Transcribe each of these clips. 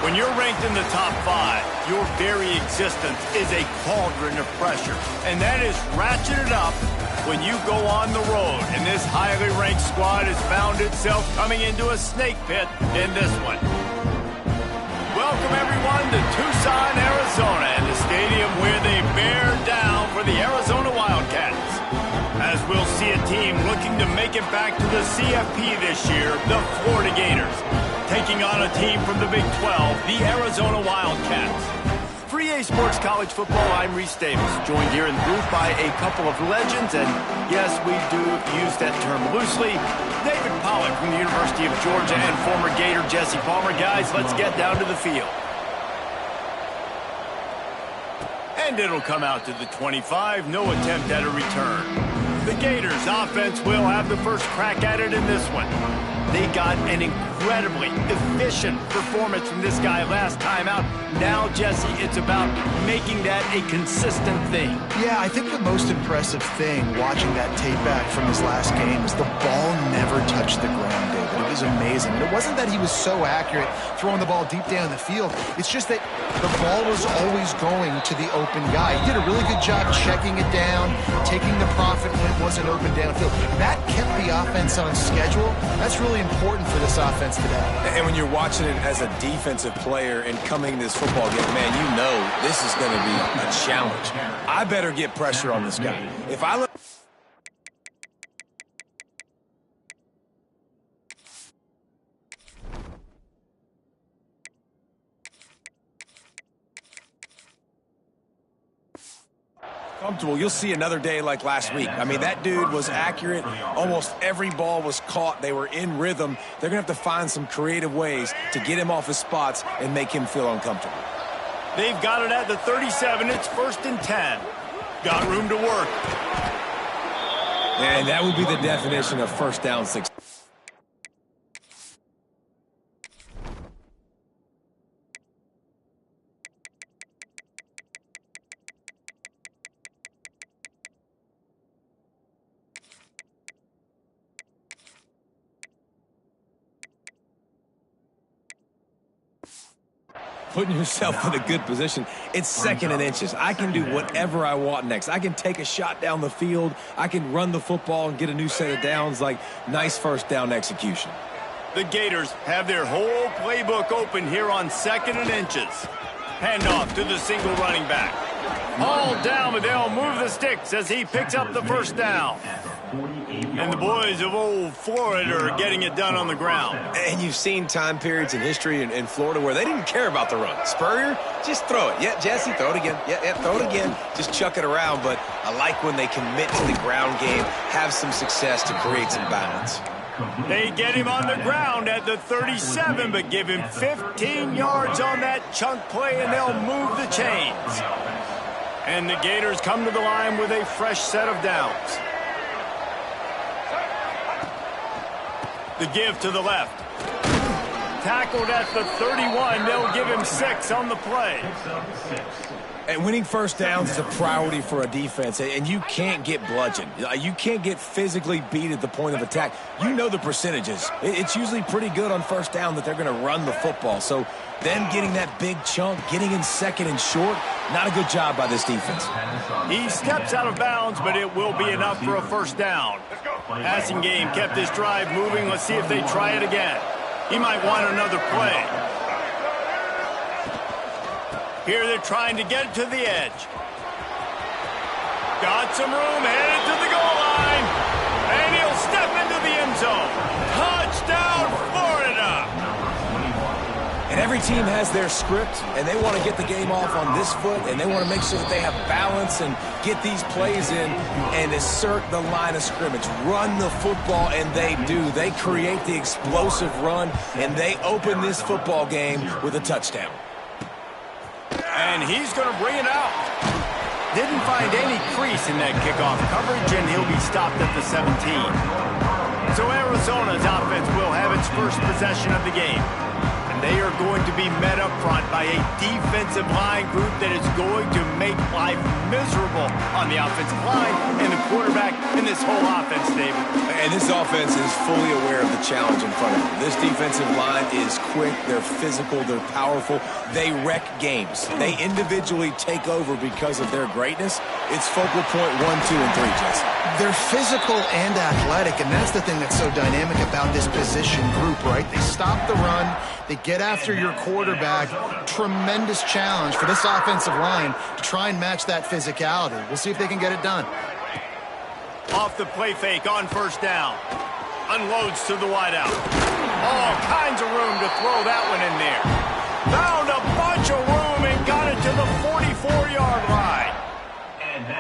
When you're ranked in the top 5, your very existence is a cauldron of pressure. And that is ratcheted up when you go on the road. And this highly ranked squad has found itself coming into a snake pit in this one. Welcome, everyone, to Tucson, Arizona, and the stadium where they bear down for the Arizona Wildcats. As we'll see a team looking to make it back to the CFP this year, the Florida Gators, taking on a team from the Big 12, the Arizona Wildcats. For EA Sports College Football, I'm Reese Davis, joined here in the booth by a couple of legends, and yes, we do use that term loosely. David Pollack from the University of Georgia and former Gator Jesse Palmer. Guys, let's get down to the field. And it'll come out to the 25, no attempt at a return. The Gators offense will have the first crack at it in this one. They got an incredibly efficient performance from this guy last time out. Now, Jesse, it's about making that a consistent thing. Yeah, I think the most impressive thing watching that tape back from his last game is the ball never touched the ground, David. It was amazing. And it wasn't that he was so accurate throwing the ball deep down the field. It's just that the ball was always going to the open guy. He did a really good job checking it down, taking the profit when it wasn't open downfield. That kept the offense on schedule. That's really important for this offense today. And when you're watching it as a defensive player and coming this football game, man, you know this is going to be a challenge. I better get pressure on this guy. If I look... comfortable, you'll see another day like last week. I mean, that dude was accurate. Almost every ball was caught. They were in rhythm. They're going to have to find some creative ways to get him off his spots and make him feel uncomfortable. They've got it at the 37. It's 1st and 10. Got room to work. And that would be the definition of first down 6. Putting yourself in a good position. It's 2nd and inches. I can do whatever I want next. I can take a shot down the field. I can run the football and get a new set of downs. Like, nice first down execution. The Gators have their whole playbook open here on 2nd and inches. Handoff to the single running back. All down, but they'll move the sticks as he picks up the first down. And the boys of old Florida are getting it done on the ground. And you've seen time periods in history in Florida where they didn't care about the run. Spurrier, just throw it. Yeah, Jesse, throw it again. Yeah, throw it again. Just chuck it around. But I like when they commit to the ground game, have some success to create some balance. They get him on the ground at the 37, but give him 15 yards on that chunk play, and they'll move the chains. And the Gators come to the line with a fresh set of downs. The give to the left. Tackled at the 31. They'll give him 6 on the play. And winning first downs is a priority for a defense, and you can't get bludgeoned. You can't get physically beat at the point of attack. You know the percentages. It's usually pretty good on first down that they're going to run the football. So them getting that big chunk, getting in 2nd and short, not a good job by this defense. He steps out of bounds, but it will be enough for a first down. Passing game kept this drive moving. Let's see if they try it again. He might want another play. Here they're trying to get to the edge. Got some room, headed to the goal line. And he'll step into the end zone. Touchdown, Florida! And every team has their script, and they want to get the game off on this foot, and they want to make sure that they have balance and get these plays in and assert the line of scrimmage. Run the football, and they do. They create the explosive run, and they open this football game with a touchdown. And he's going to bring it out. Didn't find any crease in that kickoff coverage, and he'll be stopped at the 17. So Arizona's offense will have its first possession of the game. And they are going to be met up front by a defensive line group that is going to make life miserable on the offensive line and the quarterback in this whole offense, David. And this offense is fully aware of the challenge in front of them. This defensive line is quick, they're physical, they're powerful. They wreck games. They individually take over because of their greatness. It's focal point 1, 2, and 3, Jesse. They're physical and athletic, and that's the thing that's so dynamic about this position group, right? They stop the run, they get after your quarterback. Tremendous challenge for this offensive line to try and match that physicality. We'll see if they can get it done. Off the play fake on first down. Unloads to the wideout. All kinds of room to throw that one in there. Found a bunch of room and got it to the 44-yard line.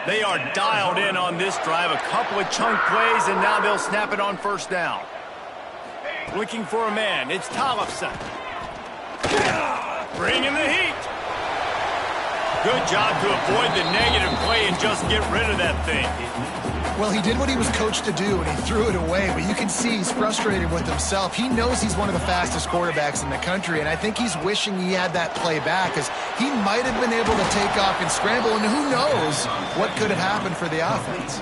They are dialed in on this drive. A couple of chunk plays, and now they'll snap it on first down. Looking for a man. It's Tollefson. Bringing the heat. Good job to avoid the negative play and just get rid of that thing. Well, he did what he was coached to do, and he threw it away, but you can see he's frustrated with himself. He knows he's one of the fastest quarterbacks in the country, and I think he's wishing he had that play back, because he might have been able to take off and scramble, and who knows what could have happened for the offense.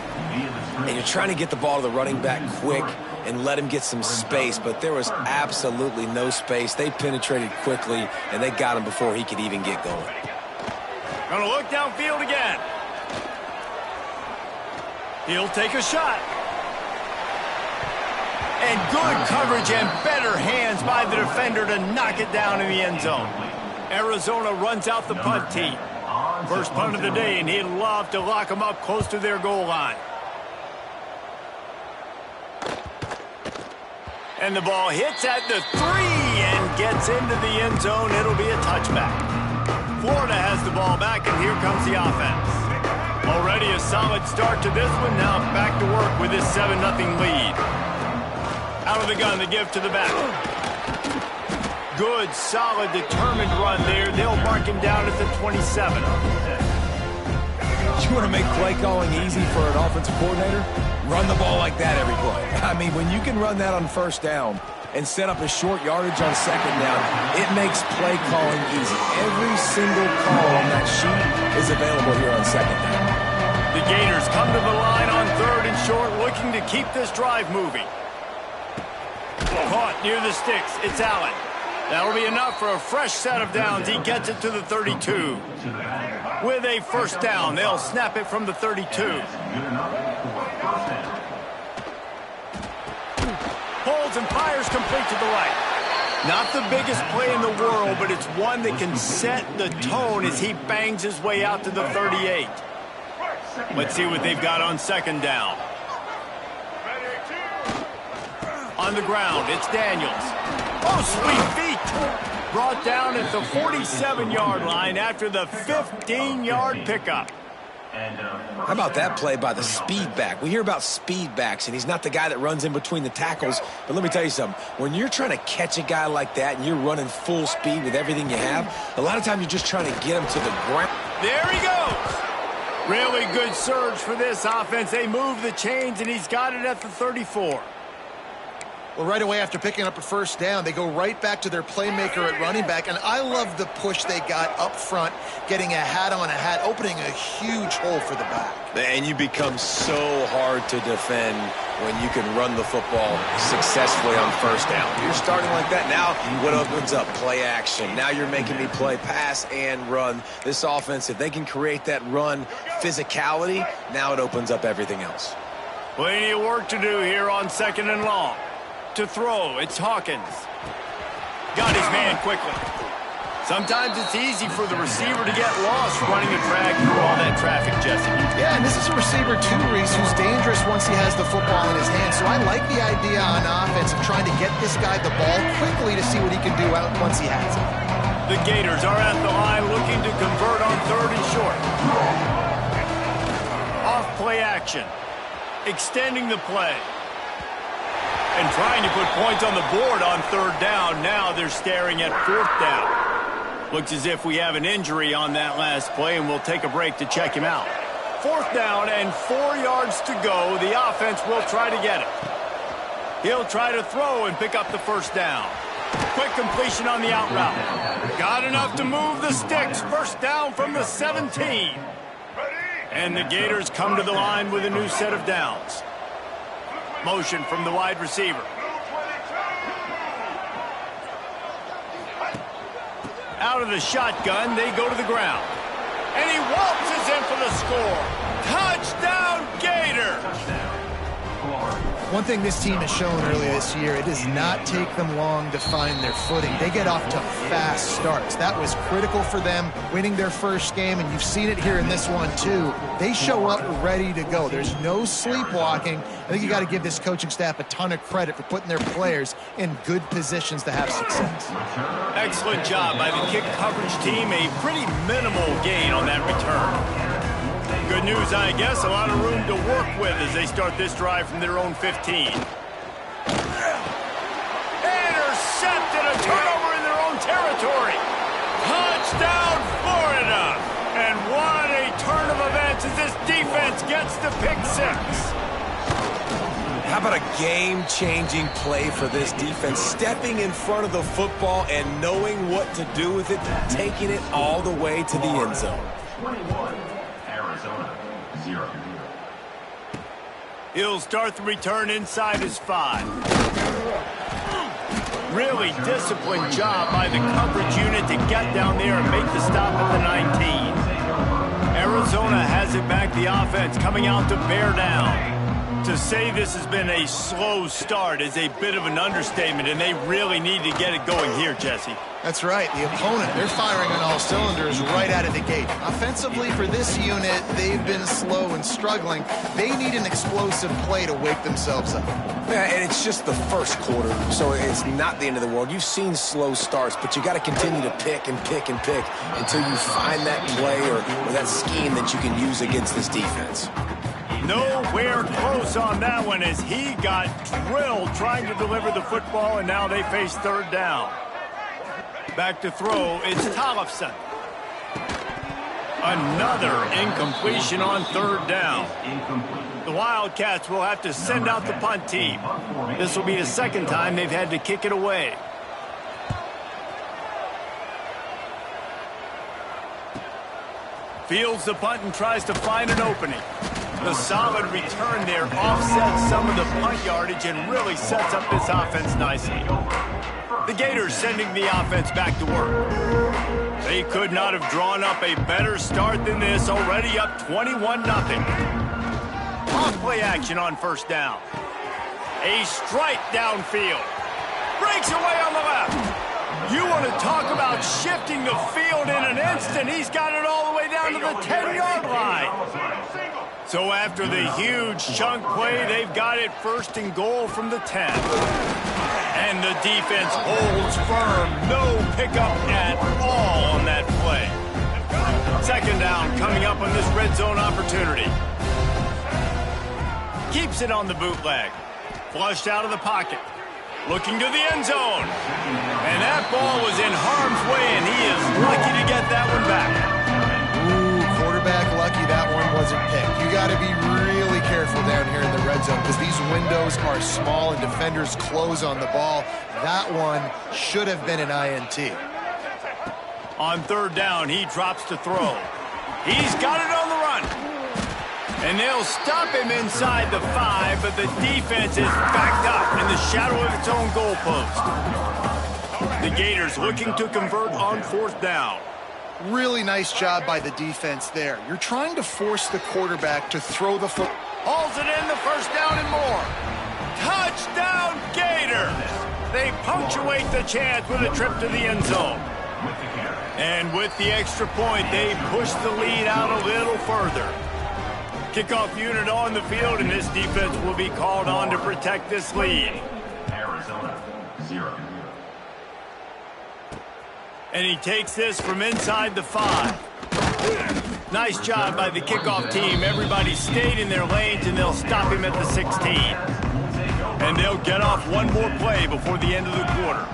And you're trying to get the ball to the running back quick and let him get some space, but there was absolutely no space. They penetrated quickly, and they got him before he could even get going. Gonna look downfield again. He'll take a shot. And good coverage and better hands by the defender to knock it down in the end zone. Arizona runs out the punt team. First punt of the day, and he'd love to lock them up close to their goal line. And the ball hits at the 3 and gets into the end zone. It'll be a touchback. Florida has the ball back, and here comes the offense. Already a solid start to this one. Now back to work with this 7-0 lead. Out of the gun, the give to the back. Good, solid, determined run there. They'll mark him down at the 27. You want to make play calling easy for an offensive coordinator? Run the ball like that every play. I mean, when you can run that on first down and set up a short yardage on second down, it makes play calling easy. Every single call on that sheet is available here on second down. The Gators come to the line on 3rd and short, looking to keep this drive moving. Caught near the sticks. It's Allen. That'll be enough for a fresh set of downs. He gets it to the 32. With a first down, they'll snap it from the 32. Holds and fires complete to the right. Not the biggest play in the world, but it's one that can set the tone as he bangs his way out to the 38. Let's see what they've got on second down. On the ground, it's Daniels. Oh, sweet feet. Brought down at the 47-yard line after the 15-yard pickup. How about that play by the speed back? We hear about speed backs, and he's not the guy that runs in between the tackles. But let me tell you something. When you're trying to catch a guy like that and you're running full speed with everything you have, a lot of times you're just trying to get him to the ground. There he goes. Really good surge for this offense. They move the chains, and he's got it at the 34. Well, right away after picking up a first down, they go right back to their playmaker at running back. And I love the push they got up front, getting a hat on a hat, opening a huge hole for the back. And you become so hard to defend when you can run the football successfully on first down. You're starting like that. Now what opens up? Play action. Now you're making me play pass and run. This offense, if they can create that run physicality, now it opens up everything else. Plenty of work to do here on 2nd and long. To throw, it's Hawkins. Got his man quickly. Sometimes it's easy for the receiver to get lost running a drag through all that traffic, Jesse. Yeah, and this is a receiver too, Reese, who's dangerous once he has the football in his hands. So I like the idea on offense of trying to get this guy the ball quickly to see what he can do out once he has it. The Gators are at the line looking to convert on 3rd and short. Off play action. Extending the play. And trying to put points on the board on 3rd down. Now they're staring at 4th down. Looks as if we have an injury on that last play, and we'll take a break to check him out. 4th down and 4 yards to go. The offense will try to get it. He'll try to throw and pick up the first down. Quick completion on the out route. Got enough to move the sticks. First down from the 17. And the Gators come to the line with a new set of downs. Motion from the wide receiver. Out of the shotgun, they go to the ground. And he waltzes in for the score. Touchdown, Gator! One thing this team has shown earlier this year, it does not take them long to find their footing. They get off to fast starts. That was critical for them winning their first game, and you've seen it here in this one too. They show up ready to go. There's no sleepwalking. I think you got to give this coaching staff a ton of credit for putting their players in good positions to have success. Excellent job by the kick coverage team. A pretty minimal gain on that return. Good news, I guess. A lot of room to work with as they start this drive from their own 15. Intercepted, a turnover in their own territory. Touchdown, Florida. And what a turn of events as this defense gets the pick six. How about a game-changing play for this defense? Stepping in front of the football and knowing what to do with it, taking it all the way to the end zone. 21, Arizona, 0. He'll start the return inside his 5. Really disciplined job by the coverage unit to get down there and make the stop at the 19. Arizona has it back, the offense coming out to bear down. To say this has been a slow start is a bit of an understatement, and they really need to get it going here, Jesse. That's right. The opponent, they're firing on all cylinders right out of the gate. Offensively, for this unit, they've been slow and struggling. They need an explosive play to wake themselves up. Yeah, and it's just the first quarter, so it's not the end of the world. You've seen slow starts, but you got to continue to pick and pick and pick until you find that play or that scheme that you can use against this defense. Nowhere close on that one as he got drilled trying to deliver the football, and now they face third down. Back to throw, it's Tollefson. Another incompletion on third down. The Wildcats will have to send out the punt team. This will be the second time they've had to kick it away. Fields the punt and tries to find an opening. The solid return there offsets some of the punt yardage and really sets up this offense nicely. The Gators sending the offense back to work. They could not have drawn up a better start than this, already up 21-0. Off play action on first down. A strike downfield. Breaks away on the left. You want to talk about shifting the field in an instant. He's got it all the way down to the 10-yard line. So after the huge chunk play, they've got it first and goal from the 10. And the defense holds firm. No pickup at all on that play. Second down coming up on this red zone opportunity. Keeps it on the bootleg. Flushed out of the pocket. Looking to the end zone. And that ball was in harm's way, and he is lucky to get that one back. Ooh, quarterback lucky that one wasn't picked. You got to be really careful down here in the red zone because these windows are small and defenders close on the ball. That one should have been an INT. On third down, he drops to throw. He's got it on the run. And they'll stop him inside the 5, but the defense is backed up in the shadow of its own goalpost. The Gators looking to convert on fourth down. Really nice job by the defense there. You're trying to force the quarterback to throw the foot. Hauls it in, the first down and more. Touchdown, Gators! They punctuate the chance with a trip to the end zone. And with the extra point, they push the lead out a little further. Kickoff unit on the field, and this defense will be called on to protect this lead. Arizona, 0. And he takes this from inside the 5. Nice job by the kickoff team. Everybody stayed in their lanes, and they'll stop him at the 16. And they'll get off one more play before the end of the quarter.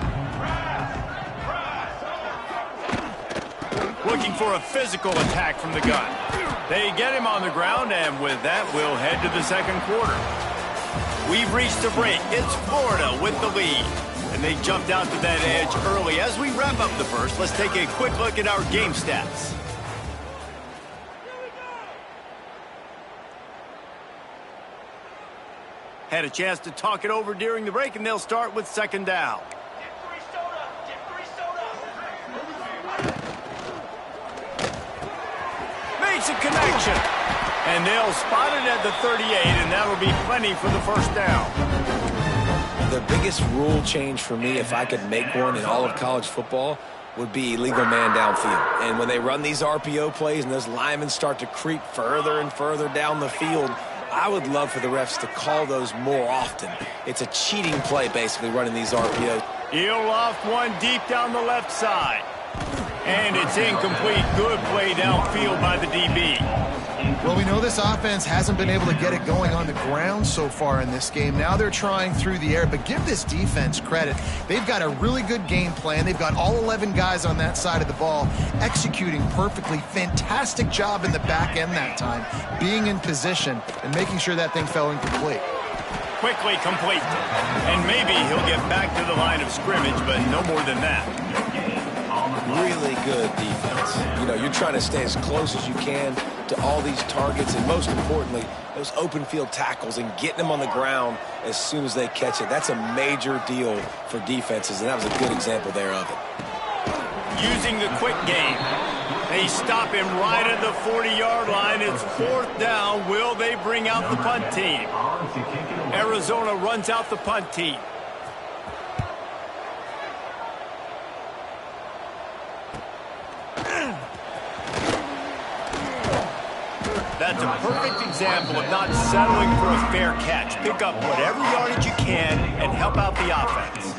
Looking for a physical attack from the gun. They get him on the ground, and with that, we'll head to the second quarter. We've reached a break. It's Florida with the lead. And they jumped out to that edge early. As we wrap up the first, let's take a quick look at our game stats. Had a chance to talk it over during the break, and they'll start with second down. Makes a connection. And they'll spot it at the 38, and that'll be plenty for the first down. The biggest rule change for me, if I could make one in all of college football, would be illegal man downfield. And when they run these RPO plays and those linemen start to creep further and further down the field, I would love for the refs to call those more often. It's a cheating play, basically, running these RPOs. He'll loft one deep down the left side. And it's incomplete. Good play downfield by the DB. Well, we know this offense hasn't been able to get it going on the ground so far in this game. Now they're trying through the air, but give this defense credit. They've got a really good game plan. They've got all 11 guys on that side of the ball executing perfectly. Fantastic job in the back end that time, being in position and making sure that thing fell incomplete. Quickly complete. And maybe he'll get back to the line of scrimmage, but no more than that. Really good defense. You know, you're trying to stay as close as you can to all these targets, and most importantly, those open field tackles and getting them on the ground as soon as they catch it. That's a major deal for defenses, and that was a good example there of it. Using the quick game. They stop him right at the 40-yard line. It's fourth down. Will they bring out the punt team? Arizona runs out the punt team. That's a perfect example of not settling for a fair catch. Pick up whatever yardage you can and help out the offense.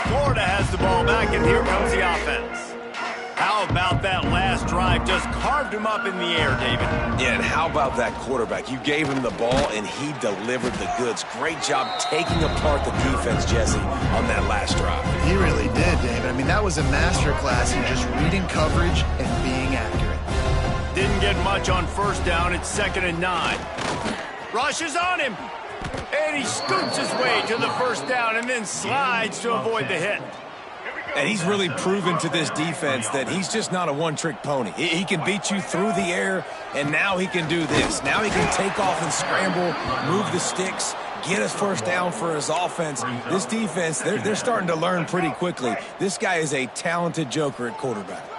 Florida has the ball back, and here comes the offense. How about that last drive? Just carved him up in the air, David. Yeah, and how about that quarterback? You gave him the ball, and he delivered the goods. Great job taking apart the defense, Jesse, on that last drive. He really did, David. I mean, that was a masterclass in just reading coverage and being accurate. Didn't get much on first down. It's 2nd and 9. Rushes on him. And he scoots his way to the first down and then slides to avoid the hit. And he's really proven to this defense that he's just not a one-trick pony. He can beat you through the air, and now he can do this. Now he can take off and scramble, move the sticks, get us first down for his offense. This defense, they're starting to learn pretty quickly. This guy is a talented joker at quarterback.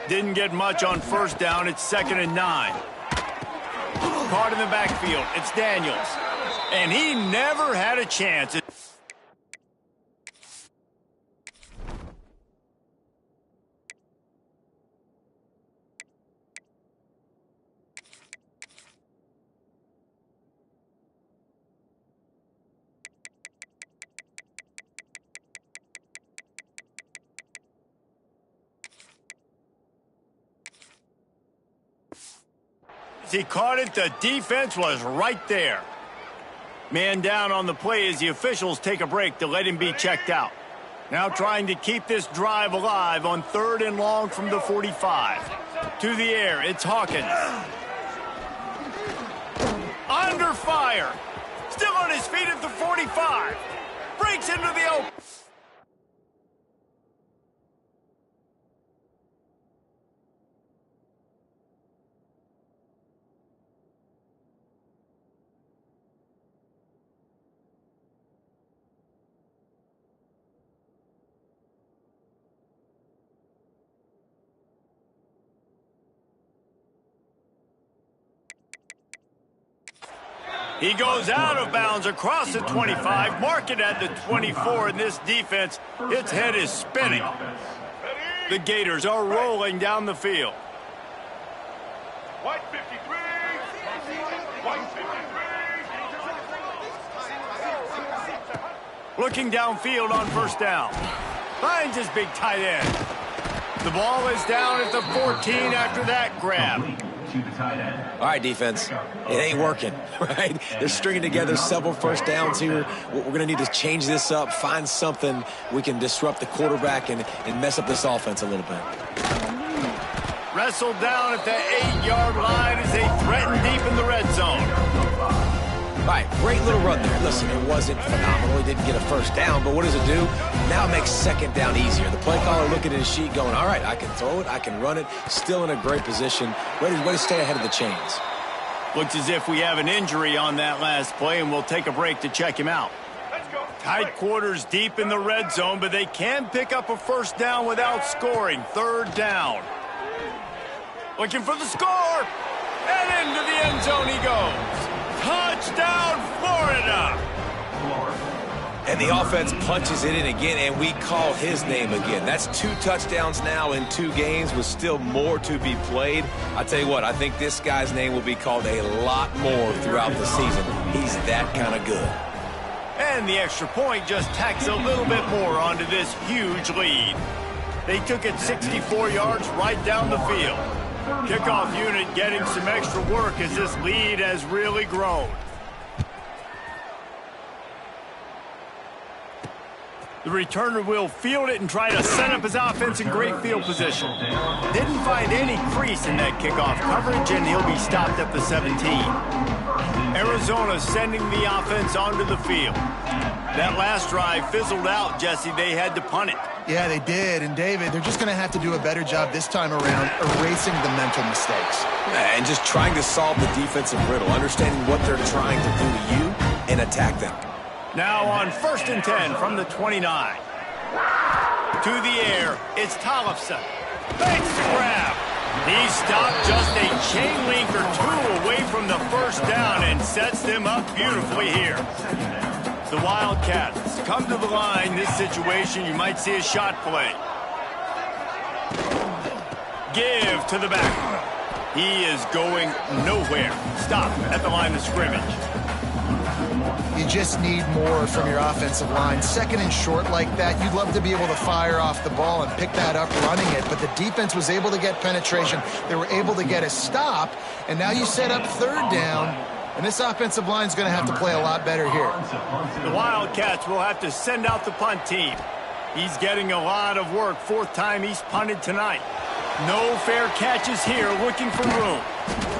Didn't get much on first down. It's 2nd and 9. Caught in the backfield. It's Daniels. And he never had a chance. As he caught it, the defense was right there. Man down on the play as the officials take a break to let him be checked out. Now trying to keep this drive alive on 3rd and long from the 45. To the air, it's Hawkins. Under fire. Still on his feet at the 45. Breaks into the open. He goes out of bounds across the 25, mark it at the 24, and this defense, its head is spinning. The Gators are rolling down the field. White 53. White 53. Looking downfield on first down. Finds his big tight end. The ball is down at the 14 after that grab. All right, defense, it ain't working, right? They're stringing together several first downs here. We're going to need to change this up, find something we can disrupt the quarterback and mess up this offense a little bit. Wrestled down at the 8-yard line as they threaten deep in the red zone. All right, great little run there. Listen, it wasn't phenomenal. He didn't get a first down, but what does it do? Now it makes second down easier. The play caller looking at his sheet going, all right, I can throw it, I can run it, still in a great position, ready to stay ahead of the chains. Looks as if we have an injury on that last play, and we'll take a break to check him out. Let's go. Tight quarters deep in the red zone, but they can pick up a first down without scoring. Third down. Looking for the score. And into the end zone he goes. Touchdown, Florida. And the offense punches it in again, and we call his name again. That's 2 touchdowns now in 2 games with still more to be played. I tell you what, I think this guy's name will be called a lot more throughout the season. He's that kind of good. And the extra point just tacks a little bit more onto this huge lead. They took it 64 yards right down the field. Kickoff unit getting some extra work as this lead has really grown. The returner will field it and try to set up his offense in great field position. Didn't find any crease in that kickoff coverage, and he'll be stopped at the 17. Arizona sending the offense onto the field. That last drive fizzled out, Jesse. They had to punt it. Yeah, they did. And, David, they're just going to have to do a better job this time around erasing the mental mistakes. And just trying to solve the defensive riddle, understanding what they're trying to do to you and attack them. Now on 1st and 10 from the 29. To the air, it's Tollefson. Makes the grab. He stopped just a chain link or 2 away from the first down and sets them up beautifully here. The Wildcats come to the line. This situation, you might see a shot play. Give to the back. He is going nowhere. Stop at the line of scrimmage. You just need more from your offensive line. 2nd and short like that, you'd love to be able to fire off the ball and pick that up running it, but the defense was able to get penetration. They were able to get a stop, and now you set up 3rd down, and this offensive line is going to have to play a lot better here. The Wildcats will have to send out the punt team. He's getting a lot of work. 4th time he's punted tonight. No fair catches here, looking for room.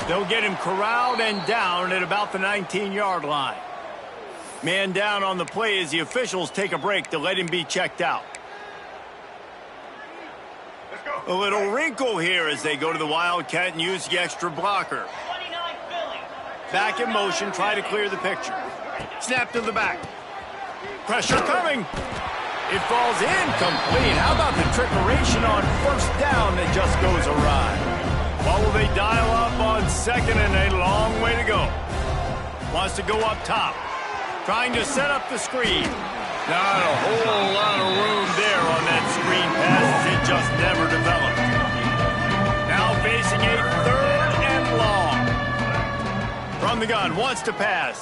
They'll get him corralled and down at about the 19-yard line. Man down on the play as the officials take a break to let him be checked out. A little wrinkle here as they go to the Wildcat and use the extra blocker. Back in motion, try to clear the picture. Snap to the back. Pressure coming. It falls incomplete. How about the trickeration on 1st down that just goes awry? What will they dial up on 2nd and a long way to go? Wants to go up top. Trying to set up the screen. Not a whole lot of room there on that screen pass. It just never developed. Now facing a 3rd and long. From the gun, wants to pass.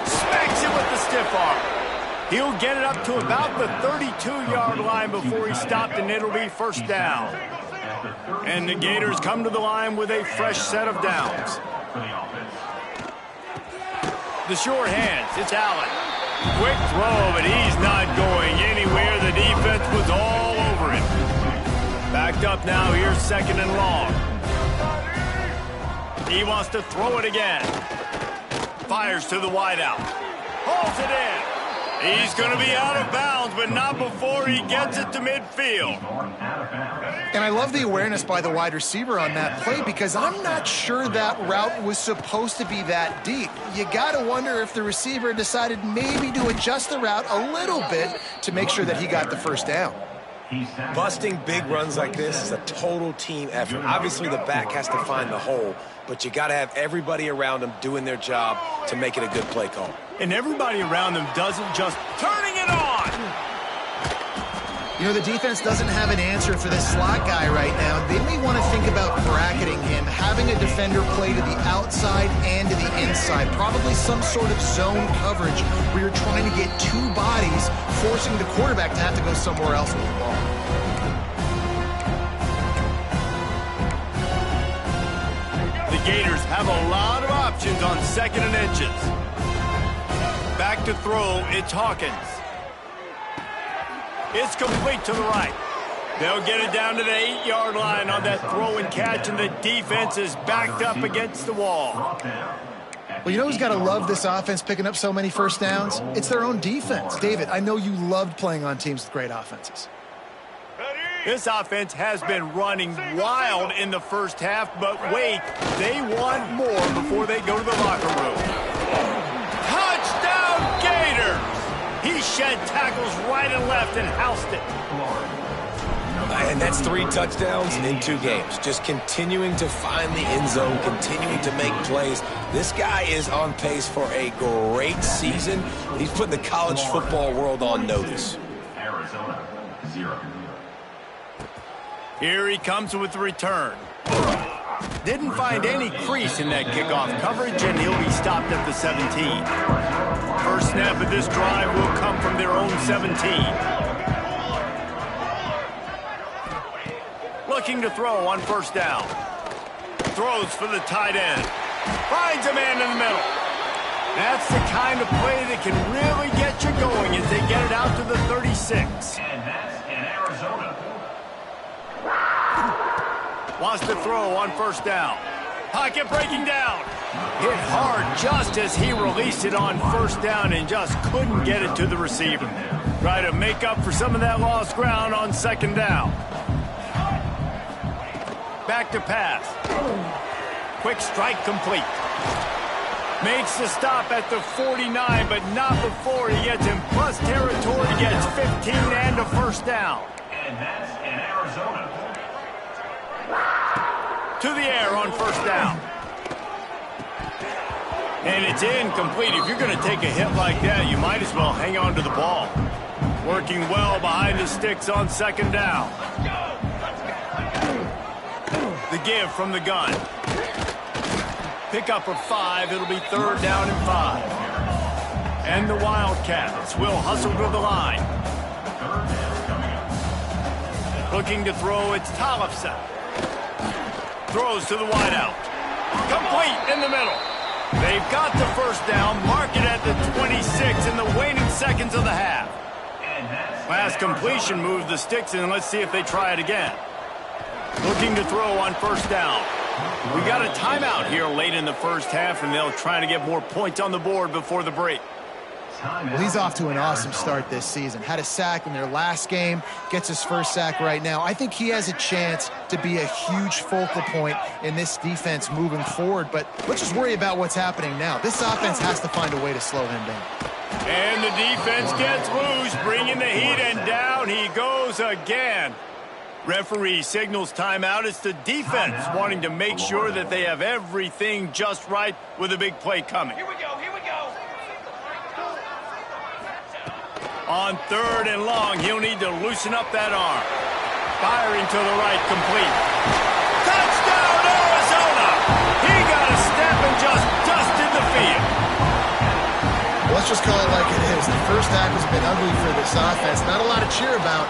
Smacks it with the stiff arm. He'll get it up to about the 32-yard line before he's stopped, and it'll be 1st down. And the Gators come to the line with a fresh set of downs. The short hands, it's Allen. Quick throw, but he's not going anywhere. The defense was all over it. Backed up now, here's 2nd and long. He wants to throw it again. Fires to the wideout. Holds it in. He's going to be out of bounds, but not before he gets it to midfield. And I love the awareness by the wide receiver on that play because I'm not sure that route was supposed to be that deep. You got to wonder if the receiver decided maybe to adjust the route a little bit to make sure that he got the 1st down. Busting big runs like this is a total team effort. Obviously, the back has to find the hole, but you got to have everybody around them doing their job to make it a good play call. And everybody around them doesn't just turning it on. You know, the defense doesn't have an answer for this slot guy right now. They may want to think about bracketing him, having a defender play to the outside and to the inside. Probably some sort of zone coverage where you're trying to get 2 bodies, forcing the quarterback to have to go somewhere else with the ball. The Gators have a lot of options on 2nd and inches. Back to throw, it's Hawkins. It's complete to the right. They'll get it down to the 8-yard line on that throw and catch, and the defense is backed up against the wall. Well, you know who's got to love this offense picking up so many 1st downs? It's their own defense. David, I know you loved playing on teams with great offenses. Ready? This offense has been running wild in the first half, but wait, they want more before they go to the locker room. Touchdown Gators! He shed tackles right and left and housed it. And that's 3 touchdowns in 2 games. Just continuing to find the end zone, continuing to make plays. This guy is on pace for a great season. He's putting the college football world on notice. Arizona, 0. Here he comes with the return. Didn't find any crease in that kickoff coverage, and he'll be stopped at the 17. First snap of this drive will come from their own 17. Looking to throw on first down. Throws for the tight end. Finds a man in the middle. That's the kind of play that can really get you going as they get it out to the 36. And that's in Arizona. Wants to throw on first down. Pocket breaking down. Hit hard just as he released it on first down and just couldn't get it to the receiver. Try to make up for some of that lost ground on second down. Back to pass. Quick strike complete. Makes the stop at the 49, but not before he gets in plus territory, gets 15 and a first down. And that's in Arizona. To the air on first down. And it's incomplete. If you're going to take a hit like that, you might as well hang on to the ball. Working well behind the sticks on second down. The give from the gun. Pick up of 5. It'll be third down and 5. And the Wildcats will hustle to the line. Looking to throw, it's Tollefson. Throws to the wideout. Complete in the middle. They've got the first down. Mark it at the 26 in the waning seconds of the half. Last completion moved the sticks in. Let's see if they try it again. Looking to throw on first down. We got a timeout here late in the first half, and they'll try to get more points on the board before the break. Well, he's off to an awesome start this season. Had a sack in their last game, gets his first sack right now. I think he has a chance to be a huge focal point in this defense moving forward, but let's just worry about what's happening now. This offense has to find a way to slow him down. And the defense gets loose, bringing the heat, and down he goes again. Referee signals timeout. It's the defense wanting to make sure that they have everything just right with a big play coming. Here we go, here we go. On third and long, he'll need to loosen up that arm. Firing to the right, complete. Touchdown, Arizona! He got a step and just dusted the field. Let's just call it like it is. The first half has been ugly for this offense. Not a lot to cheer about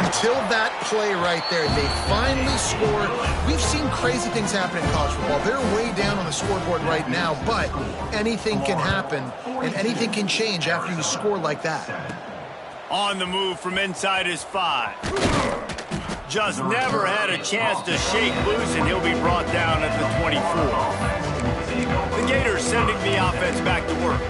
until that play right there. They finally scored. We've seen crazy things happen in college football. They're way down on the scoreboard right now, but anything can happen, and anything can change after you score like that. On the move from inside his 5. Just never had a chance to shake loose, and he'll be brought down at the 24. The Gators sending the offense back to work.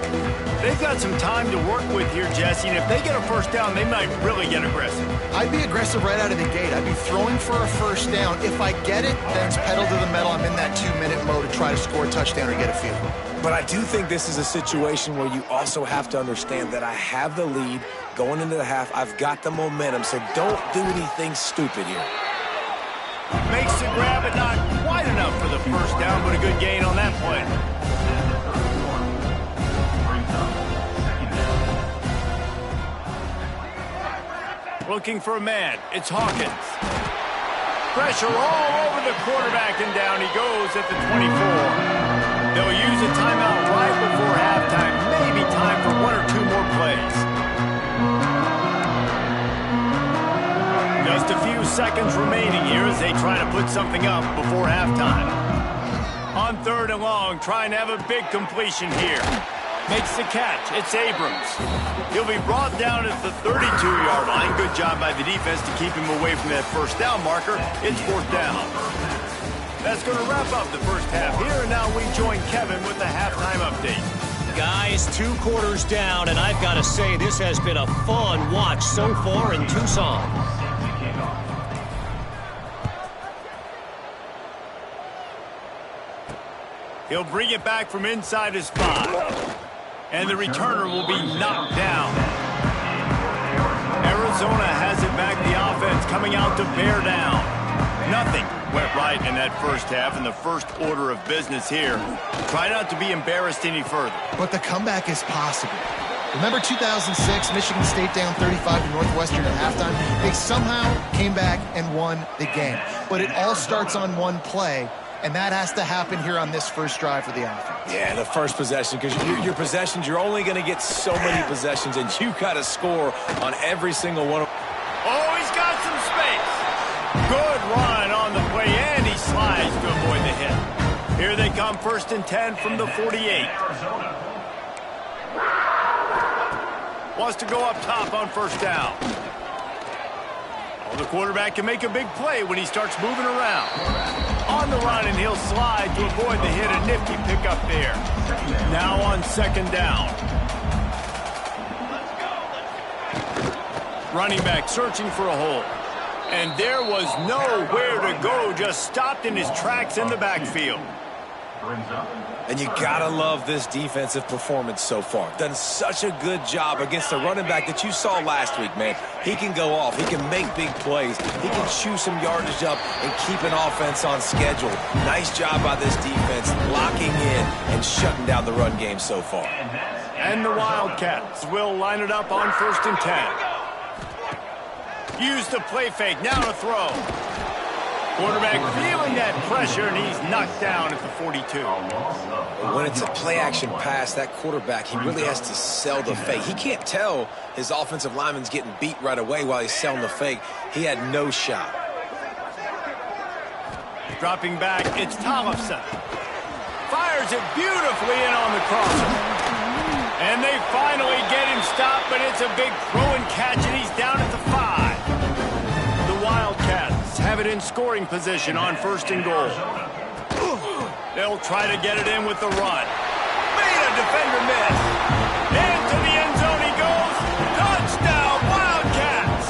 They've got some time to work with here, Jesse, and if they get a first down, they might really get aggressive. I'd be aggressive right out of the gate. I'd be throwing for a first down. If I get it, then it's pedal to the metal. I'm in that 2-minute mode to try to score a touchdown or get a field goal. But I do think this is a situation where you also have to understand that I have the lead going into the half. I've got the momentum, so don't do anything stupid here. Makes the grab, but not quite enough for the first down, but a good gain on that play. Looking for a man. It's Hawkins. Pressure all over the quarterback, and down he goes at the 24. They'll use a timeout right before halftime. Maybe time for 1 or 2 more plays. Just a few seconds remaining here as they try to put something up before halftime. On third and long, trying to have a big completion here. Makes the catch. It's Abrams. He'll be brought down at the 32-yard line. Good job by the defense to keep him away from that first down marker. It's fourth down. That's going to wrap up the first half here, and now we join Kevin with the halftime update. Guys, 2 quarters down, and I've got to say this has been a fun watch so far in Tucson. He'll bring it back from inside his 5. And the returner will be knocked down. Arizona has it back. The offense coming out to bear down. Nothing went right in that first half, and the first order of business here. Try not to be embarrassed any further. But the comeback is possible. Remember 2006, Michigan State down 35 to Northwestern at halftime? They somehow came back and won the game. But it all starts on one play, and that has to happen here on this first drive for the offense. Yeah, the first possession, because your possessions, you're only going to get so many possessions, and you got to score on every single one. Oh, he's got some space. Good run on the play, and he slides to avoid the hit. Here they come, 1st and 10 from the 48. Wants to go up top on 1st down. Oh, the quarterback can make a big play when he starts moving around. On the run, and he'll slide to avoid the hit. A nifty pickup there. Now on 2nd down. Running back searching for a hole. And there was nowhere to go. Just stopped in his tracks in the backfield. And you gotta love this defensive performance so far. Done such a good job against the running back that you saw last week, man. He can go off. He can make big plays. He can chew some yardage up and keep an offense on schedule. Nice job by this defense locking in and shutting down the run game so far. And the Wildcats will line it up on 1st and 10. Use the play fake. Now to throw. Quarterback feeling that pressure, and he's knocked down at the 42. When it's a play-action pass, that quarterback, he really has to sell the fake. He can't tell his offensive lineman's getting beat right away while he's selling the fake. He had no shot. Dropping back, it's Tollefson. Fires it beautifully in on the crosser. And they finally get him stopped, but it's a big throw and catch, and he's down at the 5. The Wildcats have it in scoring position on 1st and goal. They'll try to get it in with the run. Made a defender miss. Into the end zone he goes. Touchdown, Wildcats!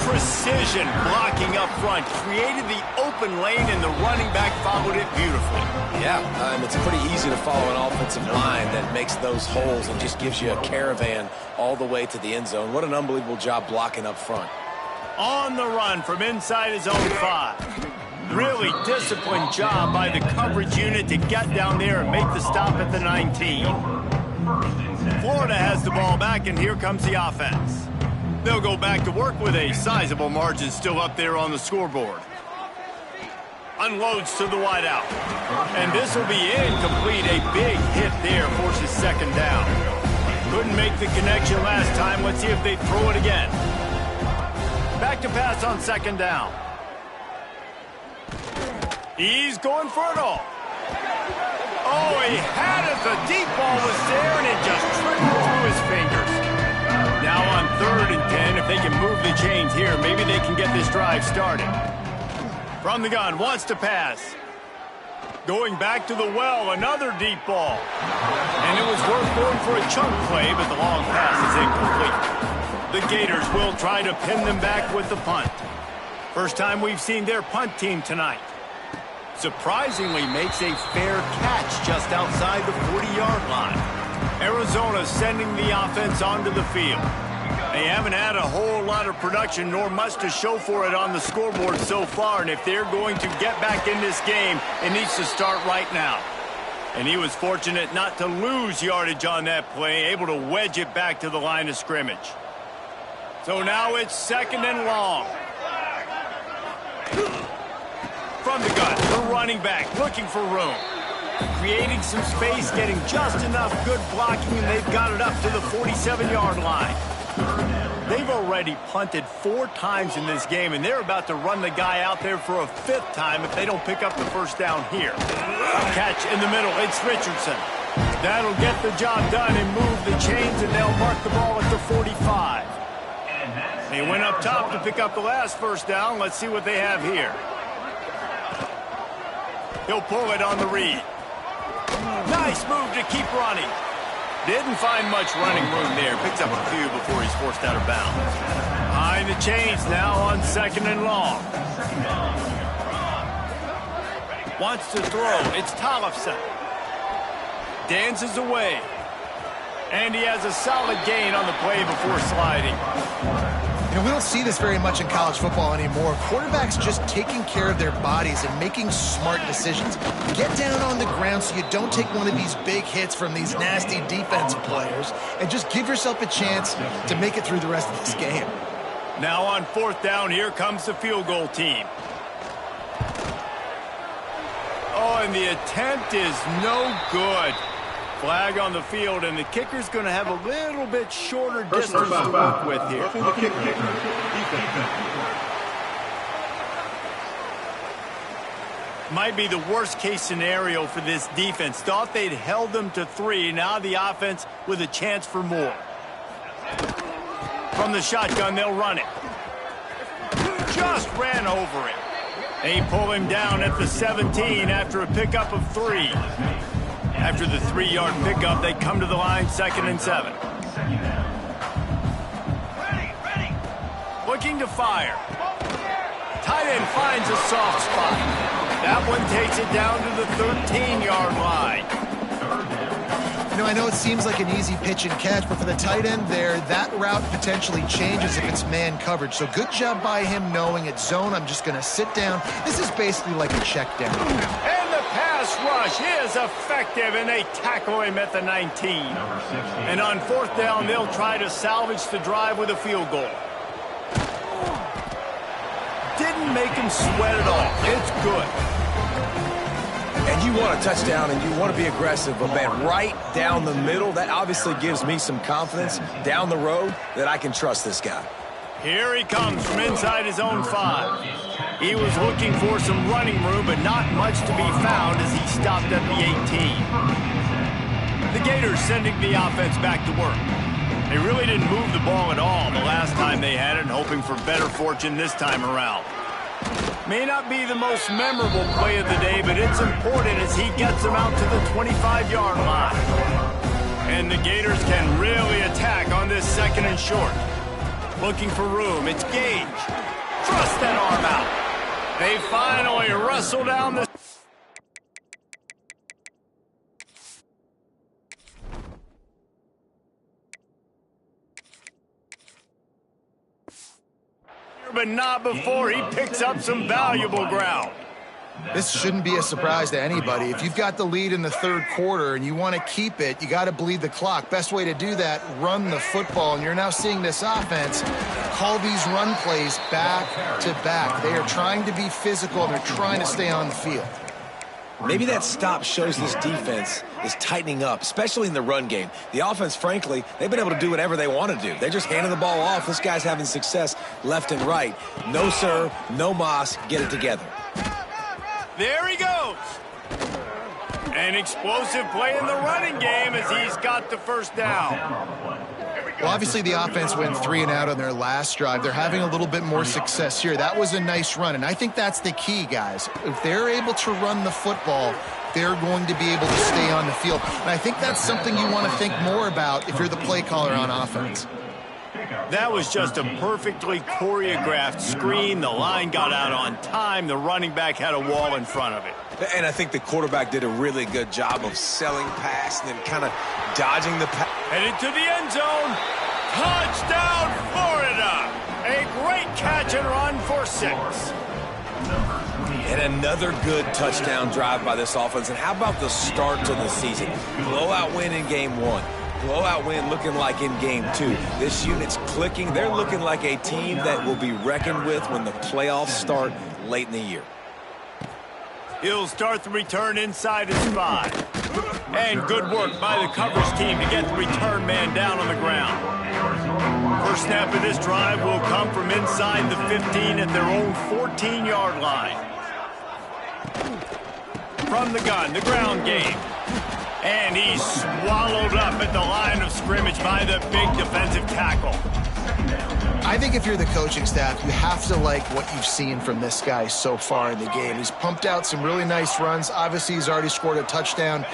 Precision blocking up front. Created the open lane, and the running back followed it beautifully. Yeah, it's pretty easy to follow an offensive line that makes those holes and just gives you a caravan all the way to the end zone. What an unbelievable job blocking up front. On the run from inside his own 5. Really disciplined job by the coverage unit to get down there and make the stop at the 19. Florida has the ball back, and here comes the offense. They'll go back to work with a sizable margin still up there on the scoreboard. Unloads to the wideout. And this will be incomplete. A big hit there forces 2nd down. Couldn't make the connection last time. Let's see if they throw it again. Back to pass on 2nd down. He's going for it all. Oh, he had it. The deep ball was there, and it just trickled through his fingers. Now on 3rd and 10, if they can move the chains here, maybe they can get this drive started. From the gun, wants to pass. Going back to the well, another deep ball. And it was worth going for a chunk play, but the long pass is incomplete. The Gators will try to pin them back with the punt. First time we've seen their punt team tonight. Surprisingly makes a fair catch just outside the 40-yard line. Arizona sending the offense onto the field. They haven't had a whole lot of production nor much to show for it on the scoreboard so far, and if they're going to get back in this game, it needs to start right now. And he was fortunate not to lose yardage on that play, able to wedge it back to the line of scrimmage. So now it's 2nd and long. From the gun, the running back looking for room. Creating some space, getting just enough good blocking, and they've got it up to the 47-yard line. They've already punted 4 times in this game, and they're about to run the guy out there for a 5th time if they don't pick up the 1st down here. Catch in the middle, it's Richardson. That'll get the job done and move the chains, and they'll mark the ball at the 45. They went up top to pick up the last 1st down. Let's see what they have here. He'll pull it on the read. Nice move to keep running. Didn't find much running room there. Picks up a few before he's forced out of bounds. Behind the chains now on 2nd and long. Wants to throw. It's Tollefson. Dances away. And he has a solid gain on the play before sliding. You know, we don't see this very much in college football anymore. Quarterbacks just taking care of their bodies and making smart decisions. Get down on the ground so you don't take one of these big hits from these nasty defensive players and just give yourself a chance to make it through the rest of this game. Now on 4th down, here comes the field goal team. Oh, and the attempt is no good. Flag on the field, and the kicker's going to have a little bit shorter distance to work with here. Might be the worst case scenario for this defense. Thought they'd held them to 3. Now the offense with a chance for more. From the shotgun, they'll run it. Just ran over it. They pull him down at the 17 after a pickup of 3. After the 3-yard pickup, they come to the line, 2nd and 7. Looking to fire. Tight end finds a soft spot. That one takes it down to the 13-yard line. You know, I know it seems like an easy pitch and catch, but for the tight end there, that route potentially changes if it's man coverage. So good job by him knowing it's zone. I'm just going to sit down. This is basically like a check down. And the pass rush is effective, and they tackle him at the 19. And on 4th down, they'll try to salvage the drive with a field goal. Didn't make him sweat at all. It's good. And you want a touchdown and you want to be aggressive, but man, right down the middle, that obviously gives me some confidence down the road that I can trust this guy. Here he comes from inside his own 5. He was looking for some running room, but not much to be found as he stopped at the 18. The Gators sending the offense back to work. They really didn't move the ball at all the last time they had it, hoping for better fortune this time around. May not be the most memorable play of the day, but it's important as he gets them out to the 25-yard line. And the Gators can really attack on this 2nd and short. Looking for room. It's Gage. Thrust that arm out. They finally wrestle down the... But not before he picks up some valuable ground. This shouldn't be a surprise to anybody. If you've got the lead in the 3rd quarter and you want to keep it, you got to bleed the clock. Best way to do that, run the football. And you're now seeing this offense call these run plays back to back. They are trying to be physical, and they're trying to stay on the field. Maybe that stop shows this defense is tightening up, especially in the run game. The offense, frankly, they've been able to do whatever they want to do. They're just handing the ball off. This guy's having success left and right. No sir, no mas, get it together. There he goes. An explosive play in the running game as he's got the 1st down. Well, obviously the offense went 3 and out on their last drive. They're having a little bit more success here. That was a nice run, and I think that's the key, guys. If they're able to run the football, they're going to be able to stay on the field. And I think that's something you want to think more about if you're the play caller on offense. That was just a perfectly choreographed screen. The line got out on time. The running back had a wall in front of it. And I think the quarterback did a really good job of selling past and then kind of dodging the pass. Headed to the end zone. Touchdown, Florida. A great catch and run for 6. And another good touchdown drive by this offense. And how about the start to the season? Blowout win in game 1. Blowout win looking like in game 2. This unit's clicking. They're looking like a team that will be reckoned with when the playoffs start late in the year. He'll start the return inside his 5. And good work by the coverage team to get the return man down on the ground. First snap of this drive will come from inside the 15 at their own 14-yard line. From the gun, the ground game. And he's swallowed up at the line of scrimmage by the big defensive tackle. I think if you're the coaching staff, you have to like what you've seen from this guy so far in the game. He's pumped out some really nice runs. Obviously, he's already scored a touchdown.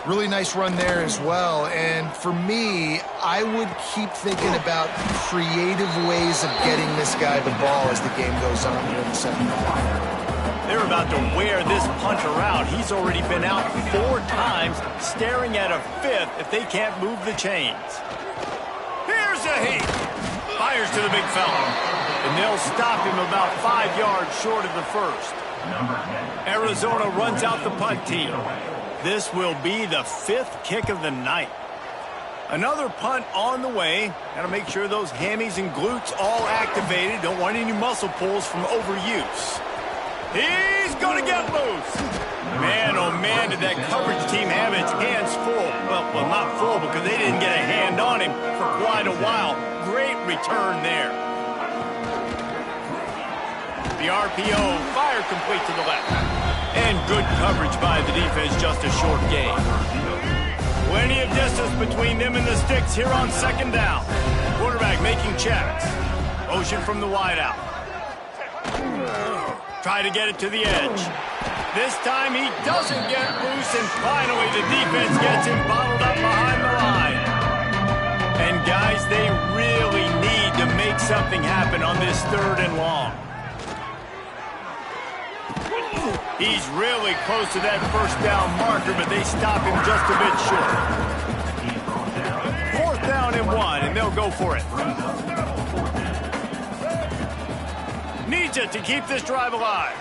Really nice run there as well. And for me, I would keep thinking about creative ways of getting this guy the ball as the game goes on here in the 2nd half. They're about to wear this punter out. He's already been out 4 times, staring at a 5th if they can't move the chains. Here's a heat. Fires to the big fella. And they'll stop him about 5 yards short of the first. Arizona runs out the punt team. This will be the 5th kick of the night. Another punt on the way. Got to make sure those hammies and glutes all activated. Don't want any muscle pulls from overuse. He's going to get loose. Man, oh man, did that coverage team have its hands full. Well, not full because they didn't get a hand on him for quite a while. Great return there. The RPO, fire complete to the left. And good coverage by the defense, just a short gain. Plenty of distance between them and the sticks here on 2nd down. Quarterback making checks. Motion from the wideout. Try to get it to the edge. This time he doesn't get loose, and finally the defense gets him bottled up behind the line. And guys, they really need to make something happen on this 3rd and long. He's really close to that 1st down marker, but they stop him just a bit short. 4th down and 1, and they'll go for it. Needs it to keep this drive alive.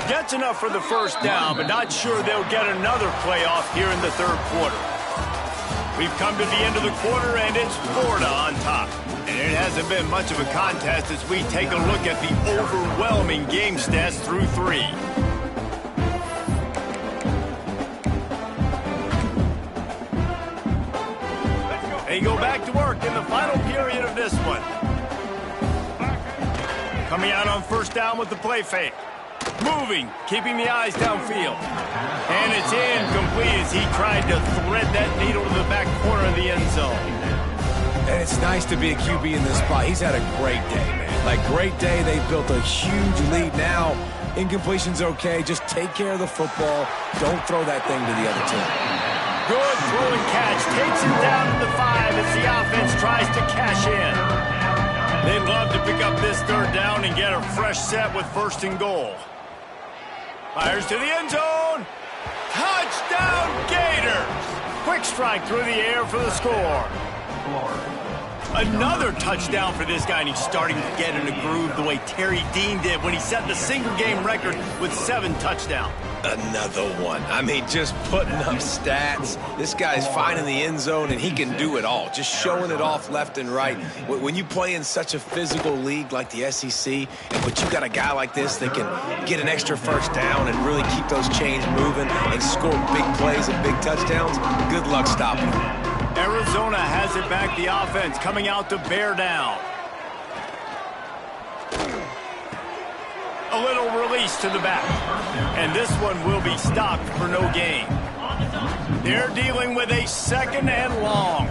Gets enough for the 1st down, but not sure they'll get another play off here in the 3rd quarter. We've come to the end of the quarter, and it's Florida on top. And it hasn't been much of a contest as we take a look at the overwhelming game stats through 3. They go back to work in the final period of this one. Coming out on 1st down with the play fake. Moving, keeping the eyes downfield. And it's incomplete as he tried to thread that needle to the back corner of the end zone. And it's nice to be a QB in this spot. He's had a great day, man. Like, great day. They've built a huge lead now. Incompletion's okay. Just take care of the football. Don't throw that thing to the other team. Good throw and catch. Takes him down to the 5 as the offense tries to cash in. They'd love to pick up this 3rd down and get a fresh set with 1st and goal. Fires to the end zone. Touchdown, Gators! Quick strike through the air for the score. Another touchdown for this guy, and he's starting to get in a groove the way Terry Dean did when he set the single-game record with 7 touchdowns. Another one. I mean, just putting up stats. This guy's finding the end zone, and he can do it all. Just showing it off left and right. When you play in such a physical league like the SEC, but you got a guy like this that can get an extra 1st down and really keep those chains moving and score big plays and big touchdowns, good luck stopping him. Arizona has it back, the offense coming out to bear down. A little release to the back. And this one will be stopped for no gain. They're dealing with a 2nd and long.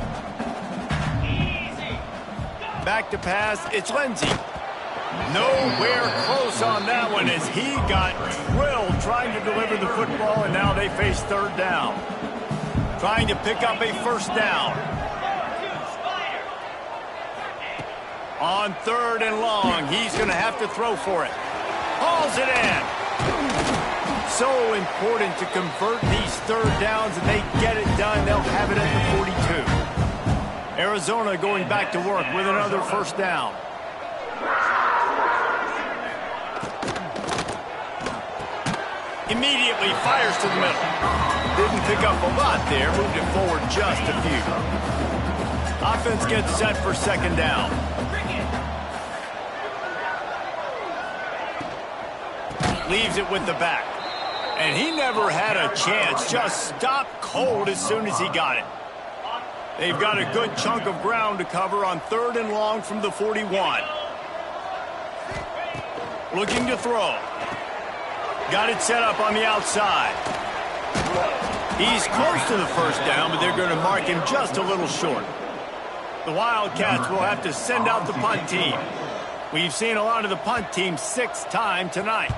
Back to pass, it's Lindsey. Nowhere close on that one as he got drilled trying to deliver the football, and now they face 3rd down. Trying to pick up a 1st down. On 3rd and long, he's going to have to throw for it. Hauls it in. So important to convert these 3rd downs, and they get it done. They'll have it at the 42. Arizona going back to work with another 1st down. Immediately fires to the middle. Didn't pick up a lot there, moved it forward just a few. Offense gets set for 2nd down. Leaves it with the back. And he never had a chance, just stopped cold as soon as he got it. They've got a good chunk of ground to cover on 3rd and long from the 41. Looking to throw. Got it set up on the outside. He's close to the 1st down, but they're going to mark him just a little short. The Wildcats will have to send out the punt team. We've seen a lot of the punt team 6 times tonight.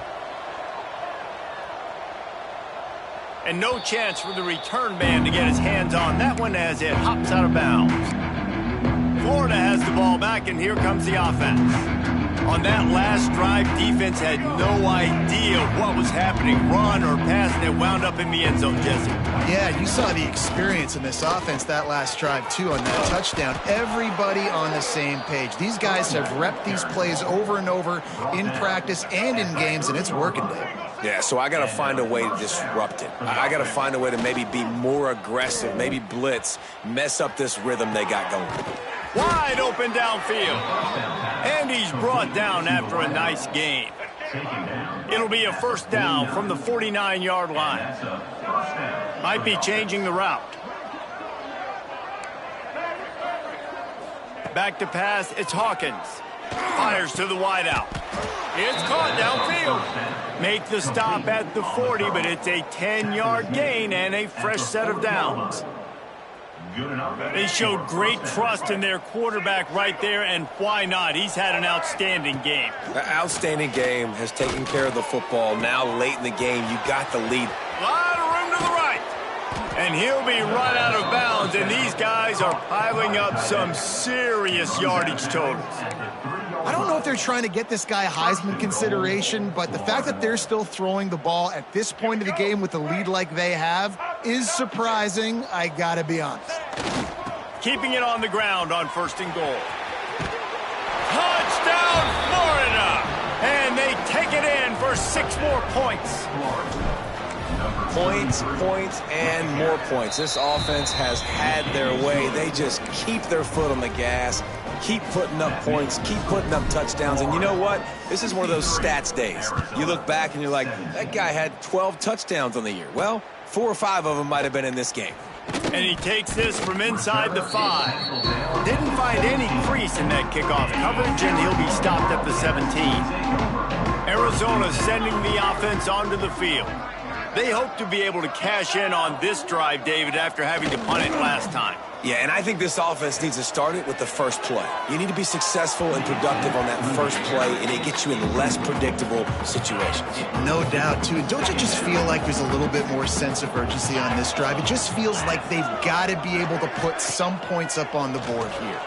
And no chance for the return man to get his hands on that one as it hops out of bounds. Florida has the ball back, and here comes the offense. On that last drive, defense had no idea what was happening, run or pass, and it wound up in the end zone, Jesse. Yeah, you saw the experience in this offense that last drive, too, on that touchdown. Everybody on the same page. These guys have repped these plays over and over in practice and in games, and it's working, Dave. Yeah, so I got to find a way to disrupt it. I got to find a way to maybe be more aggressive, maybe blitz, mess up this rhythm they got going. Wide open downfield. And he's brought down after a nice gain. It'll be a first down from the 49-yard line. Might be changing the route. Back to pass, it's Hawkins. Fires to the wideout. It's caught downfield. Make the stop at the 40, but it's a 10-yard gain and a fresh set of downs. They showed great trust in their quarterback right there, and why not? He's had an outstanding game. An outstanding game, has taken care of the football. Now late in the game, you got the lead. A lot of room to the right. And he'll be run out of bounds, and these guys are piling up some serious yardage totals. I don't know if they're trying to get this guy Heisman consideration, but the fact that they're still throwing the ball at this point of the game with a lead like they have is surprising, I gotta be honest. Keeping it on the ground on first and goal. Touchdown, Florida! And they take it in for 6 more points. Points, and more points. This offense has had their way. They just keep their foot on the gas, keep putting up points, keep putting up touchdowns. And you know what? This is one of those stats days. You look back and you're like, that guy had 12 touchdowns on the year. Well, 4 or 5 of them might have been in this game. And he takes this from inside the 5. Didn't find any crease in that kickoff coverage, and he'll be stopped at the 17. Arizona sending the offense onto the field. They hope to be able to cash in on this drive, David, after having to punt it last time. Yeah, and I think this offense needs to start it with the first play. You need to be successful and productive on that first play, and it gets you in less predictable situations. No doubt, too. Don't you just feel like there's a little bit more sense of urgency on this drive? It just feels like they've got to be able to put some points up on the board here.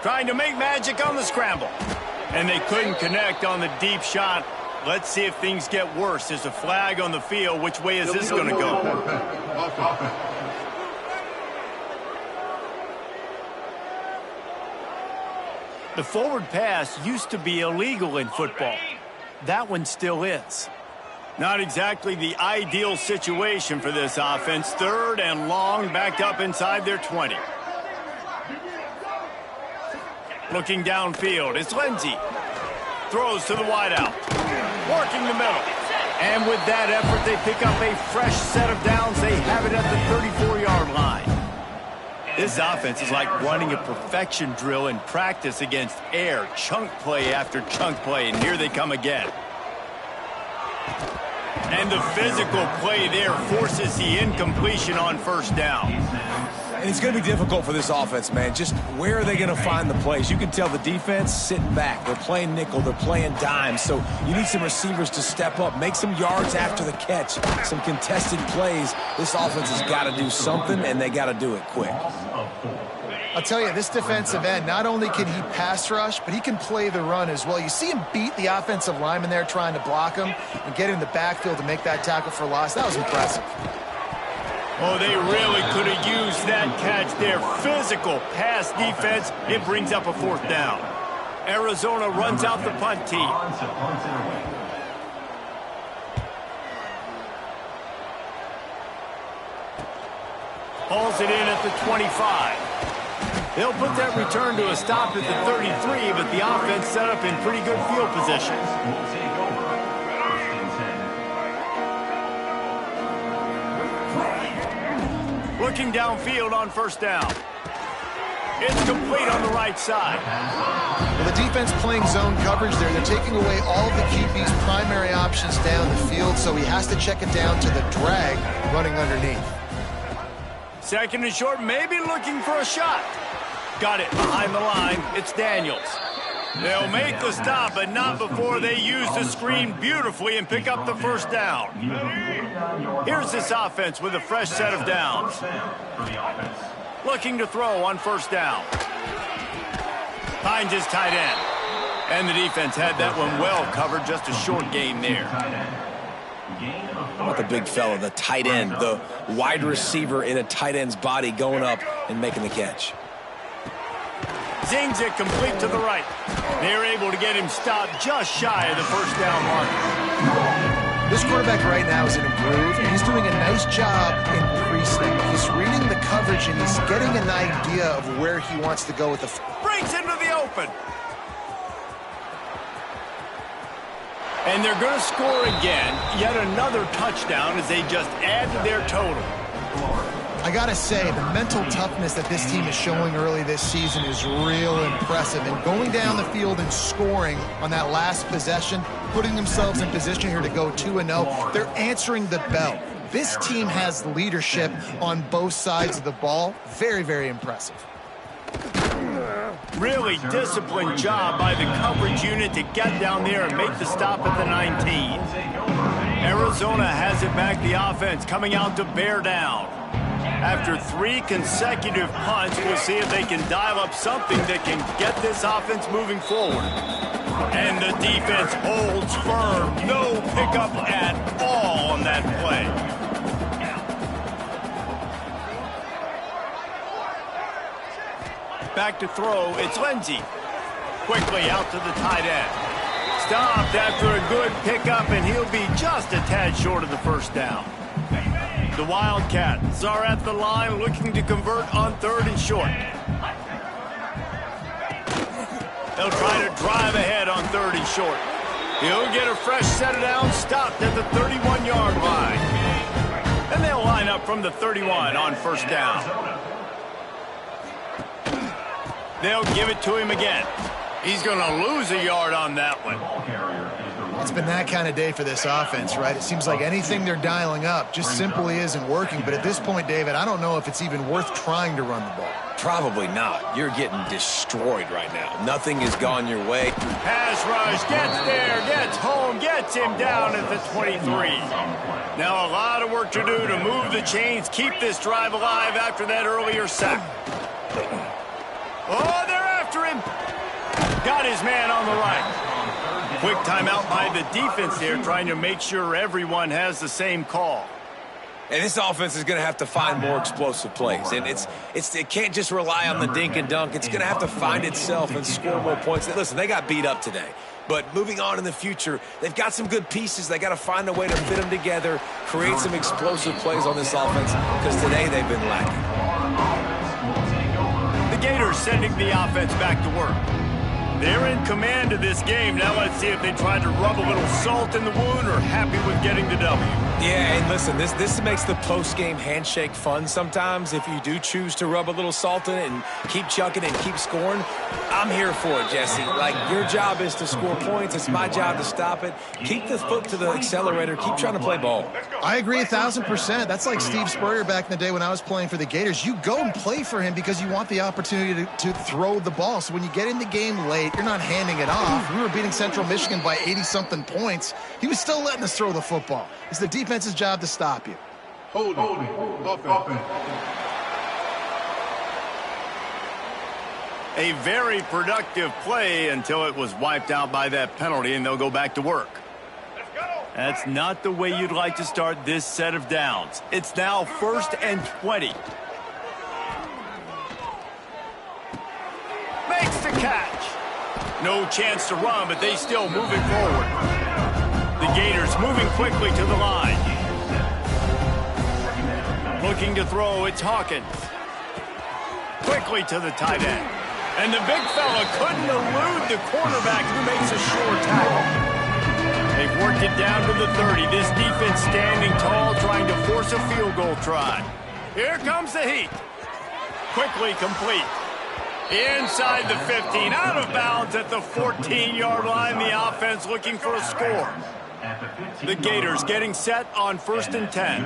Trying to make magic on the scramble. And they couldn't connect on the deep shot. Let's see if things get worse. There's a flag on the field. Which way is this going to go? The forward pass used to be illegal in football. That one still is. Not exactly the ideal situation for this offense. 3rd and long, backed up inside their 20. Looking downfield, it's Lindsey. Throws to the wideout. Working the middle. And with that effort, they pick up a fresh set of downs. They have it at the 34-yard line. This offense is like running a perfection drill in practice against air. Chunk play after chunk play, and here they come again. And the physical play there forces the incompletion on first down. And it's going to be difficult for this offense, man. Just where are they going to find the plays? You can tell the defense sitting back. They're playing nickel. They're playing dime. So you need some receivers to step up, make some yards after the catch, some contested plays. This offense has got to do something, and they got to do it quick. I'll tell you, this defensive end, not only can he pass rush, but he can play the run as well. You see him beat the offensive lineman there trying to block him and get in the backfield to make that tackle for loss. That was impressive. Oh, they really could have used that catch there. Physical pass defense. It brings up a 4th down. Arizona runs out the punt team. Hauls it in at the 25. They'll put that return to a stop at the 33, but the offense set up in pretty good field position. Looking downfield on first down. It's complete on the right side. Well, the defense playing zone coverage there. They're taking away all of the QB's primary options down the field, so he has to check it down to the drag running underneath. 2nd and short, maybe looking for a shot. Got it behind the line. It's Daniels. They'll make the stop, but not before they use the screen beautifully and pick up the first down. Here's this offense with a fresh set of downs. Looking to throw on first down. Finds his tight end. And the defense had that one well covered. Just a short gain there. How about the big fella, the tight end, the wide receiver in a tight end's body going up and making the catch. Zings it complete to the right. They're able to get him stopped just shy of the first down marker. This quarterback right now is in a groove, and he's doing a nice job in pre-snap. He's reading the coverage, and he's getting an idea of where he wants to go with the... Breaks into the open. And they're going to score again. Yet another touchdown as they just add to their total. I got to say, the mental toughness that this team is showing early this season is real impressive. And going down the field and scoring on that last possession, putting themselves in position here to go 2-0, they're answering the bell. This team has leadership on both sides of the ball. Very, very impressive. Really disciplined job by the coverage unit to get down there and make the stop at the 19. Arizona has it back, the offense coming out to bear down. After 3 consecutive punts, we'll see if they can dial up something that can get this offense moving forward. And the defense holds firm. No pickup at all on that play. Back to throw, it's Lindsey. Quickly out to the tight end. Stopped after a good pickup, and he'll be just a tad short of the first down. The Wildcats are at the line looking to convert on 3rd and short. They'll try to drive ahead on 3rd and short. He'll get a fresh set of downs, stopped at the 31-yard line. And they'll line up from the 31 on 1st down. They'll give it to him again. He's going to lose a yard on that one. It's been that kind of day for this offense, right? It seems like anything they're dialing up just simply isn't working. But at this point, David, I don't know if it's even worth trying to run the ball. Probably not. You're getting destroyed right now. Nothing has gone your way. Pass rush, gets there, gets home, gets him down at the 23. Now a lot of work to do to move the chains, keep this drive alive after that earlier sack. Oh, they're after him. Got his man on the right. Quick timeout by the defense there, trying to make sure everyone has the same call. And this offense is going to have to find more explosive plays. And it can't just rely on the dink and dunk. It's going to have to find itself and score more points. Listen, they got beat up today. But moving on in the future, they've got some good pieces. They got to find a way to fit them together, create some explosive plays on this offense, because today they've been lacking. The Gators sending the offense back to work. They're in command of this game. Now let's see if they try to rub a little salt in the wound or happy with getting the W. Yeah, and listen, this makes the post-game handshake fun sometimes. If you do choose to rub a little salt in it and keep chucking and keep scoring, I'm here for it, Jesse. Like, your job is to score points. It's my job to stop it. Keep the foot to the accelerator. Keep trying to play ball. I agree 1,000%. That's like Steve Spurrier back in the day when I was playing for the Gators. You go and play for him because you want the opportunity to throw the ball. So when you get in the game late, you're not handing it off. We were beating Central Michigan by 80-something points. He was still letting us throw the football. It's the defense's job to stop you. Hold it. A very productive play until it was wiped out by that penalty, and they'll go back to work. That's not the way you'd like to start this set of downs. It's now 1st and 20. Makes the catch. No chance to run, but they still moving forward. The Gators moving quickly to the line. Looking to throw, it's Hawkins. Quickly to the tight end. And the big fella couldn't elude the cornerback who makes a sure tackle. They've worked it down to the 30. This defense standing tall, trying to force a field goal try. Here comes the heat. Quickly complete. Inside the 15, out of bounds at the 14-yard line. The offense looking for a score. The Gators getting set on 1st and 10.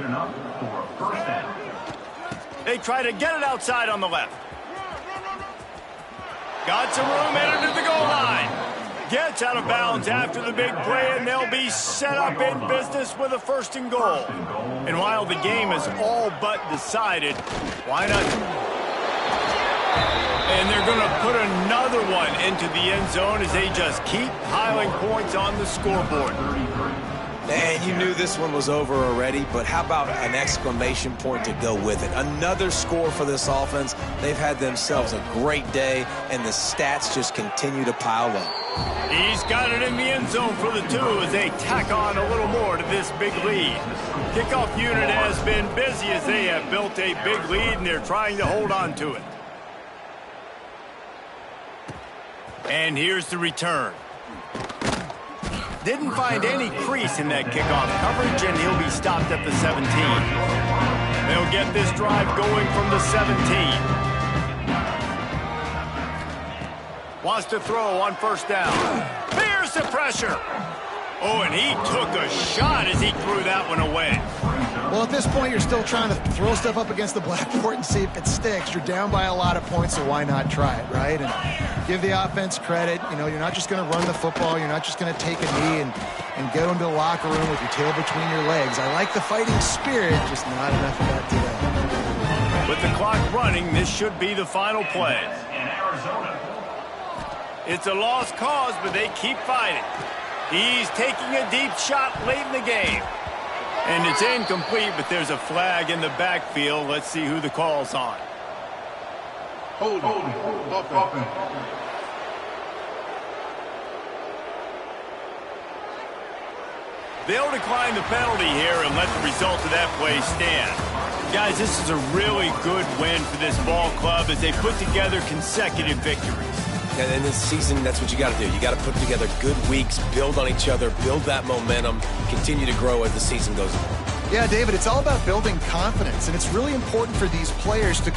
They try to get it outside on the left. Got some room headed to the goal line. Gets out of bounds after the big play, and they'll be set up in business with a 1st and goal. And while the game is all but decided, why not? And they're going to put another one into the end zone as they just keep piling points on the scoreboard. And you knew this one was over already, but how about an exclamation point to go with it? Another score for this offense. They've had themselves a great day, and the stats just continue to pile up. He's got it in the end zone for the 2 as they tack on a little more to this big lead. Kickoff unit has been busy as they have built a big lead, and they're trying to hold on to it. And here's the return. Didn't find any crease in that kickoff coverage, and he'll be stopped at the 17. They'll get this drive going from the 17. Wants to throw on first down. There's the pressure. Oh, and he took a shot as he threw that one away. Well, at this point, you're still trying to throw stuff up against the blackboard and see if it sticks. You're down by a lot of points, so why not try it, right? And give the offense credit. You know, you're not just going to run the football. You're not just going to take a knee and go into the locker room with your tail between your legs. I like the fighting spirit, just not enough of that today. With the clock running, this should be the final play. It's a lost cause, but they keep fighting. He's taking a deep shot late in the game. And it's incomplete, but there's a flag in the backfield. Let's see who the call's on. Hold it. They'll decline the penalty here and let the result of that play stand. Guys, this is a really good win for this ball club as they put together consecutive victories. And in this season, that's what you got to do. You got to put together good weeks, build on each other, build that momentum, continue to grow as the season goes on. Yeah, David, it's all about building confidence, and it's really important for these players to